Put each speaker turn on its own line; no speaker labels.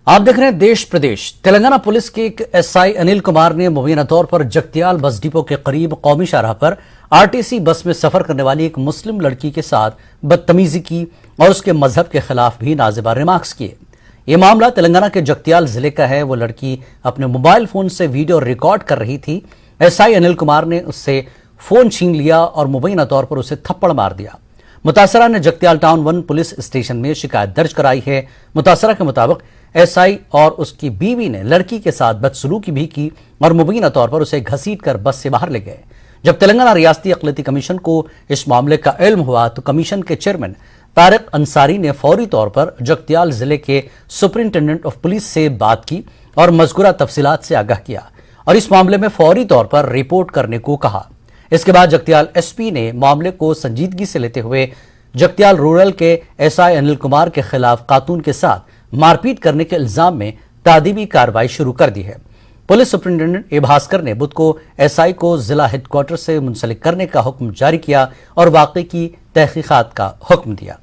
آپ دیکھ رہے ہیں دیش پردیش۔ تلنگانہ پولیس کے ایک SI انل کمار نے مبینہ طور پر جگتیال بس ڈپو کے قریب قومی شاہراہ پر RTC بس میں سفر کرنے والی ایک مسلم لڑکی کے ساتھ بدتمیزی کی اور اس کے مذہب کے خلاف بھی نازیبا ریمارکس کیے۔ یہ معاملہ تلنگانہ کے جگتیال ضلع کا ہے۔ وہ لڑکی اپنے موبائل فون سے ویڈیو ریکارڈ کر رہی تھی۔ SI انل کمار نے اس سے فون چھین لیا اور مبینہ طور پر اسے تھپڑ مار دیا۔ متاثرہ نے جگتیال ٹاؤن 1 پولیس اسٹیشن میں شکایت درج کرائی ہے۔ متاثرہ کے مطابق SI اور اس کی بیوی نے لڑکی کے ساتھ بدسلوکی بھی کی اور مبینہ طور پر اسے گھسیٹ کر بس سے باہر لے گئے۔ جب تلنگانہ ریاستی اقلیتی کمیشن کو اس معاملے کا علم ہوا تو کمیشن کے چیئرمین طارق انصاری نے فوری طور پر جگتیال ضلع کے سپرنٹینڈنٹ آف پولیس سے بات کی اور مذکورہ تفصیلات سے آگاہ کیا اور اس معاملے میں فوری طور پر رپورٹ کرنے کو کہا۔ اس کے بعد جگتیال SP نے معاملے کو سنجیدگی سے لیتے ہوئے جگتیال رورل کے SI انل کمار کے خلاف خاتون کے ساتھ مار پیٹ کرنے کے الزام میں تعدیبی کارروائی شروع کر دی ہے۔ پولیس سپرنٹینڈنٹ A بھاسکر نے بدھ کو SI کو ضلع ہیڈ کوارٹر سے منسلک کرنے کا حکم جاری کیا اور واقعے کی تحقیقات کا حکم دیا۔